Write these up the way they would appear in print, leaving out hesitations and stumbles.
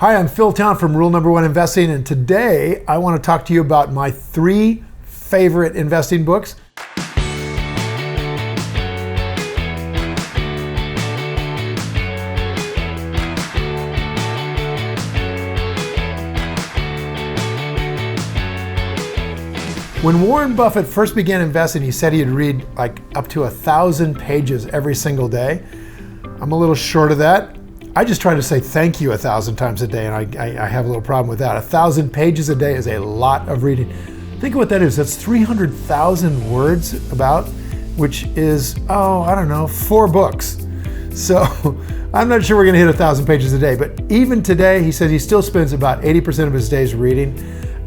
Hi, I'm Phil Town from Rule Number One Investing, and today I want to talk to you about my 3 favorite investing books. When Warren Buffett first began investing, he said he'd read like up to 1,000 pages every single day. I'm a little short of that. I just try to say thank you 1,000 times a day, and I have a little problem with that. 1,000 pages a day is a lot of reading. Think of what that is. That's 300,000 words about, which is, 4 books. So I'm not sure we're gonna hit 1,000 pages a day, but even today, he says he still spends about 80% of his days reading.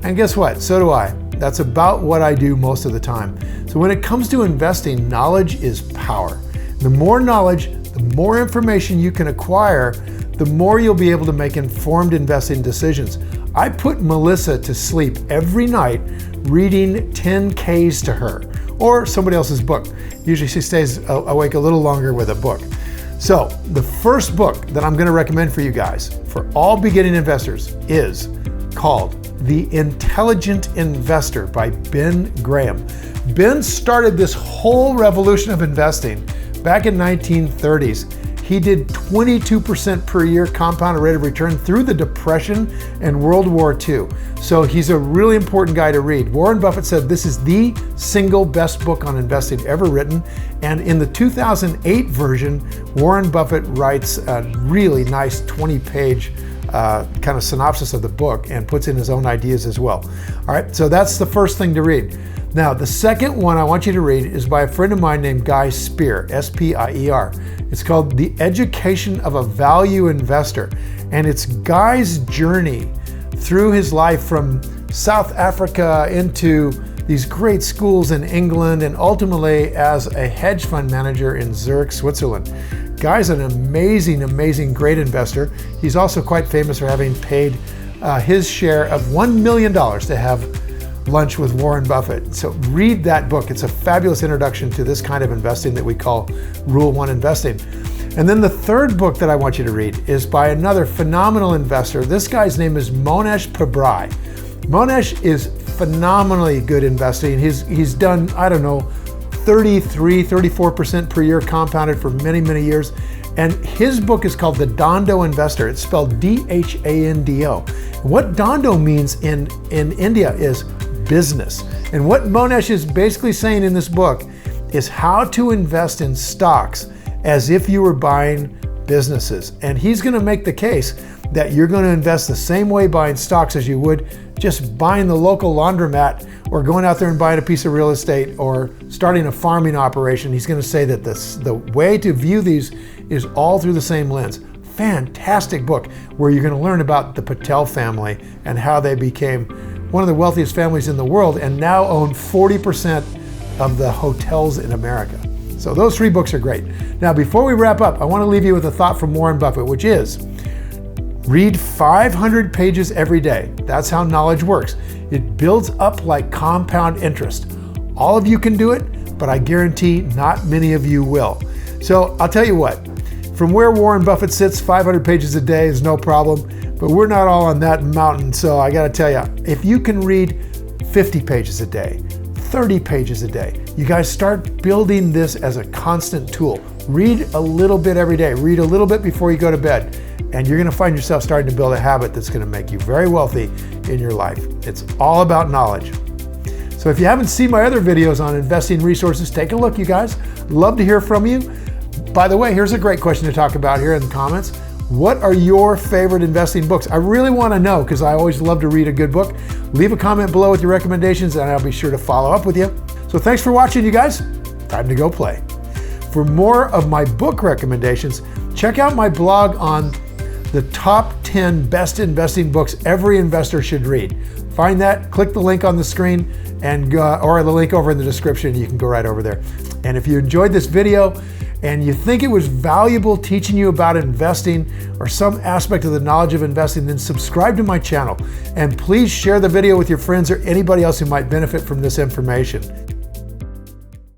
And guess what? So do I. That's about what I do most of the time. So when it comes to investing, knowledge is power. The more knowledge, the more information you can acquire, the more you'll be able to make informed investing decisions. I put Melissa to sleep every night reading 10 Ks to her, or somebody else's book. Usually she stays awake a little longer with a book. So the first book that I'm gonna recommend for you guys, for all beginning investors, is called The Intelligent Investor by Ben Graham. Ben started this whole revolution of investing back in 1930s. He did 22% per year compounded rate of return through the Depression and World War II. So he's a really important guy to read. Warren Buffett said this is the single best book on investing ever written. And in the 2008 version, Warren Buffett writes a really nice 20-page kind of synopsis of the book and puts in his own ideas as well. All right, so that's the first thing to read. Now, the second one I want you to read is by a friend of mine named Guy Spier, S-P-I-E-R. It's called The Education of a Value Investor. And it's Guy's journey through his life from South Africa into these great schools in England and ultimately as a hedge fund manager in Zurich, Switzerland. Guy's an amazing, amazing, great investor. He's also quite famous for having paid his share of $1 million to have lunch with Warren Buffett. So read that book. It's a fabulous introduction to this kind of investing that we call Rule 1 investing. And then the third book that I want you to read is by another phenomenal investor. This guy's name is Mohnish Pabrai. Mohnish is phenomenally good investing. He's done, 34% per year compounded for many, many years. And his book is called The Dondo Investor. It's spelled D-H-A-N-D-O. What Dondo means in India is business. And what Mohnish is basically saying in this book is how to invest in stocks as if you were buying businesses. And he's gonna make the case that you're gonna invest the same way buying stocks as you would just buying the local laundromat or going out there and buying a piece of real estate or starting a farming operation. He's gonna say that the way to view these is all through the same lens. Fantastic book where you're gonna learn about the Patel family and how they became one of the wealthiest families in the world and now own 40% of the hotels in America. So those 3 books are great. Now, before we wrap up, I wanna leave you with a thought from Warren Buffett, which is, read 500 pages every day. That's how knowledge works. It builds up like compound interest. All of you can do it, but I guarantee not many of you will. So I'll tell you what, from where Warren Buffett sits, 500 pages a day is no problem, but we're not all on that mountain. So I gotta tell you, if you can read 50 pages a day, 30 pages a day, you guys start building this as a constant tool. Read a little bit every day. Read a little bit before you go to bed. And you're gonna find yourself starting to build a habit that's gonna make you very wealthy in your life. It's all about knowledge. So if you haven't seen my other videos on investing resources, take a look, you guys. Love to hear from you. By the way, here's a great question to talk about here in the comments. What are your favorite investing books? I really wanna know because I always love to read a good book. Leave a comment below with your recommendations and I'll be sure to follow up with you. So thanks for watching, you guys. Time to go play. For more of my book recommendations, check out my blog on the top 10 best investing books every investor should read. Find that, click the link on the screen and or the link over in the description. You can go right over there. And if you enjoyed this video and you think it was valuable teaching you about investing or some aspect of the knowledge of investing, then subscribe to my channel. And please share the video with your friends or anybody else who might benefit from this information.